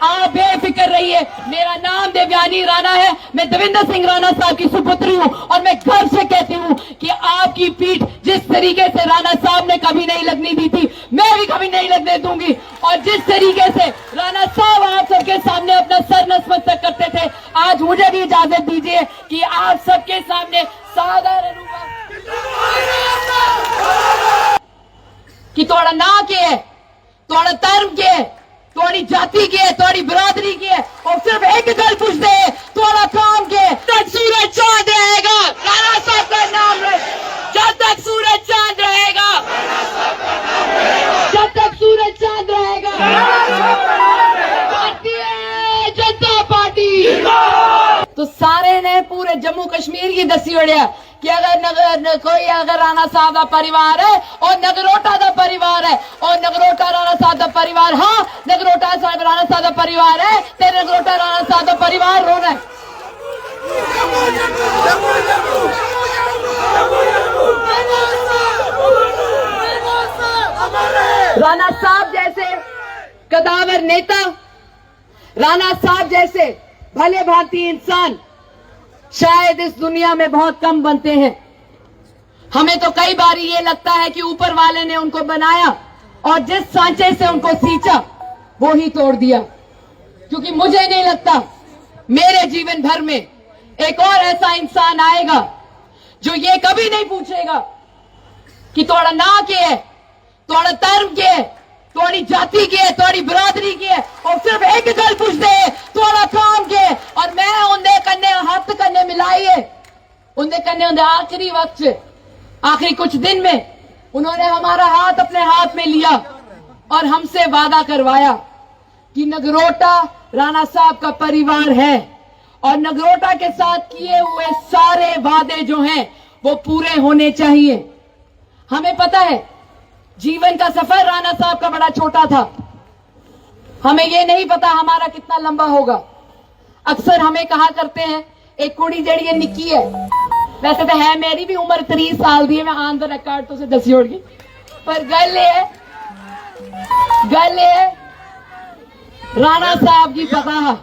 आप बेफिक्र रहिए। मेरा नाम देवयानी राणा है, मैं देवेंद्र सिंह राणा साहब की सुपुत्री हूँ और मैं गर्व से कहती हूँ कि आपकी पीठ जिस तरीके से राणा साहब ने कभी नहीं लगने दी थी, मैं भी कभी नहीं लगने दूंगी। और जिस तरीके से राणा साहब आप सबके सामने अपना सर नतमस्तक करते थे, आज मुझे भी इजाजत दीजिए कि आप सबके सामने साधारण कि थोड़ा ना के, थोड़ा धर्म के, थोड़ी जाति के, थोड़ी बिरादरी के, और सिर्फ एक गल पूछते हैं थोड़ा काम के। तक सूरज चांद रहेगा राणा साहब का नाम रहे, जब तक सूरज चांद रहेगा, जब तक सूरज चांद रहेगा, भारतीय जनता पार्टी। तो सारे ने पूरे जम्मू कश्मीर की दसी उड़िया कि अगर कोई अगर राणा साहब का परिवार है और नगरोटा का परिवार है और नगरोटा राणा साहब का परिवार, हाँ नगरोटा राणा साहब का परिवार है, तेरे नगरोटा राणा साहब का परिवार रोना है। राणा साहब जैसे कदावर नेता, राणा साहब जैसे भले भांति इंसान शायद इस दुनिया में बहुत कम बनते हैं। हमें तो कई बार ये लगता है कि ऊपर वाले ने उनको बनाया और जिस सांचे से उनको सींचा वो ही तोड़ दिया, क्योंकि मुझे नहीं लगता मेरे जीवन भर में एक और ऐसा इंसान आएगा जो ये कभी नहीं पूछेगा कि थोड़ा ना के, थोड़ा धर्म के, थोड़ी जाति के, थोड़ी बिरादरी के, और सिर्फ एक गल पूछते हैं थोड़ा काम के। और मैं उनके कन्ने हाथ कन्ने मिलाइए, उनके कन्ने उनके आखिरी वक्त, आखिरी कुछ दिन में उन्होंने हमारा हाथ अपने हाथ में लिया और हमसे वादा करवाया कि नगरोटा राणा साहब का परिवार है और नगरोटा के साथ किए हुए सारे वादे जो हैं वो पूरे होने चाहिए। हमें पता है जीवन का सफर राणा साहब का बड़ा छोटा था, हमें ये नहीं पता हमारा कितना लंबा होगा। अक्सर हमें कहा करते हैं एक कुड़ी जड़ी है निक्की है, वैसे तो है मेरी भी उम्र 30 साल दी है, मैं ऑन द रिकॉर्ड तो से दसी उड़ गई, पर गल है राणा साहब की पता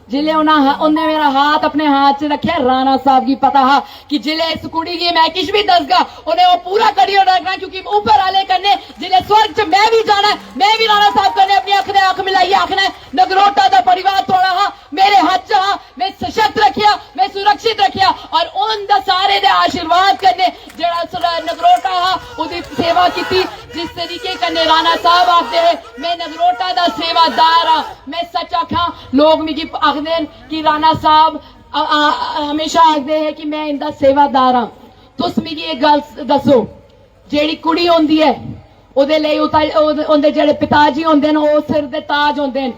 जिले उन्हें मेरा हाथ अपने हाथ से रखे राणा साहब की पता है कि जिले इस कुड़ी की मैं किश भी दसगा उन्हें वो पूरा करियर रखना, क्योंकि ऊपर आले करने जिले स्वर्ग च मैं भी जाना है, मैं भी राणा साहब करने अपनी अख ने अख मिलाई आखना है नगरोटा का परिवार थोड़ा हाँ मेरे हाथ च हाँ मैं सशक्त रखिया, मैं सुरक्षित रखिया और उन द सारे दे आशीर्वाद करने जड़ा नगरोटा हाँ उदी सेवा की जिस तरीके करने राणा साहब आखते हैं मैं नगरोटा का सेवादार हाँ। मैं सच आखा लोग मिगी आखते कि राणा साहब हमेशा आखते हैं कि मैं इनका सेवादार हाँ। तुस मिगी एक गल दसो, जेड़ी कुड़ी होंदी है ओदे लई उनदे जेड़े पिताजी होंदे न ओ सिर दे ताज होंदे न,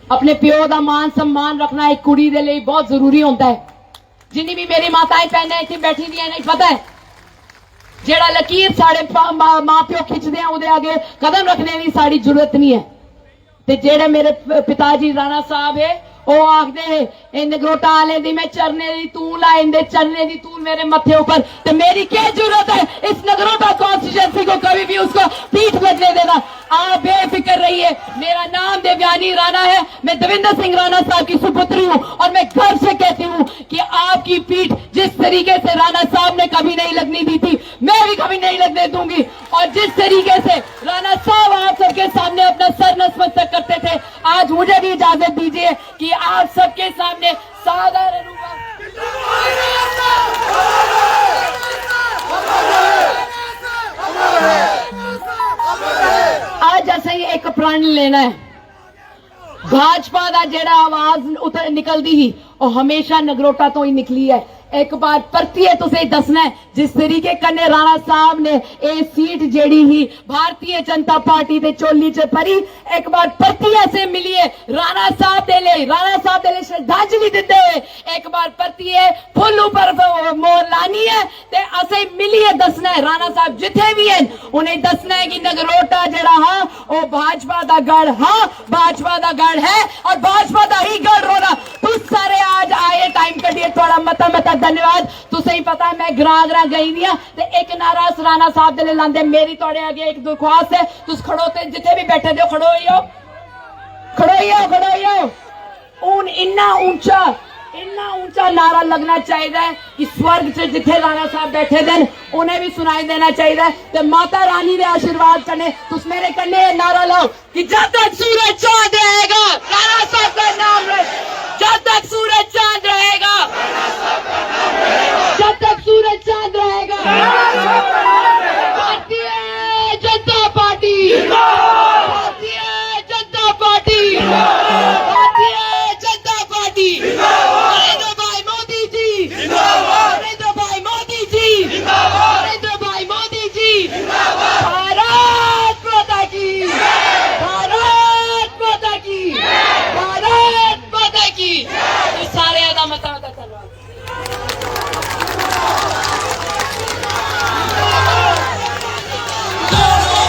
अपने प्यो दा मान सम्मान रखना एक कुड़ी दे लई बहुत जरूरी होंदा है। जिन्नी भी मेरी माताएं भैनें इत्थे बैठी दियां नहीं पता है जेड़ा लकीर साढ़े मां प्यो खिंचदे हैं उहदे आगे कदम रखने की साड़ी जरूरत नहीं है। ते जेड़े मेरे पिताजी राणा साहब है वो आखदे है नगरोटा आले दी मैं चरने दी तूल आ इंदे चरने दी तूल मेरे मथे ऊपर, तो मेरी क्या जरूरत है इस नगरोटा कॉन्स्टिट्यूएंसी को कभी भी उसको पीठ बदले देना। आप बेफिक्र रहिए। मेरा नाम देवयानी राणा है, मैं देवेंद्र सिंह राणा साहब की सुपुत्री हूँ और मैं गर्व से कहती हूँ कि आपकी पीठ जिस तरीके से राणा साहब ने कभी नहीं लगने दी थी, मैं भी कभी नहीं लगने दूंगी। और जिस तरीके से राणा साहब आप सबके सामने अपना सर नतमस्तक करते थे, आज मुझे भी इजाजत दीजिए कि आप सबके सामने साधारण आज ऐसा ही एक प्रण लेना है। भाजपा का जेड़ा आवाज उतर निकलती ही और हमेशा नगरोटा तो ही निकली है। एक बार परतिए तुसे दसना है जिस तरीके कन्ने राणा साहब ने ये सीट जेड़ी ही भारतीय जनता पार्टी दे चोली च भरी, एक बार परतिए से मिलिए राणा साहब दे ले श्रद्धांजलि देते हुए एक बार परतिए फुल ऊपर मोर लानी है ते असे मिलिए दसना है राणा साहब जिथे भी हैं उन्हें दसना है कि नगरोटा जड़ा हाँ वो भाजपा दा गढ़ हाँ भाजपा दा गढ़ है और भाजपा दा ही गढ़ रोना। तुम सारे आज आए टाइम कटिए थोड़ा मता धन्यवाद। तुसें ही पता है मैं ग्रां गई दी ते एक नारा राणा साहब दे लांदे। मेरी थोड़े आगे एक दरख्वास्त है, तुस खड़ोते जिथे भी बैठे हो खड़ो ही हो। खड़ोइयो उन इन्ना ऊंचा नारा लगना चाहिए कि स्वर्ग च जिथे राणा साहब बैठे देन उन्हें भी सुनाई देना चाहिए ते माता रानी दे आशीर्वाद कन्ने तुस मेरे कन्ने नारा लाओ कि जब तक सूरज चांद रहेगा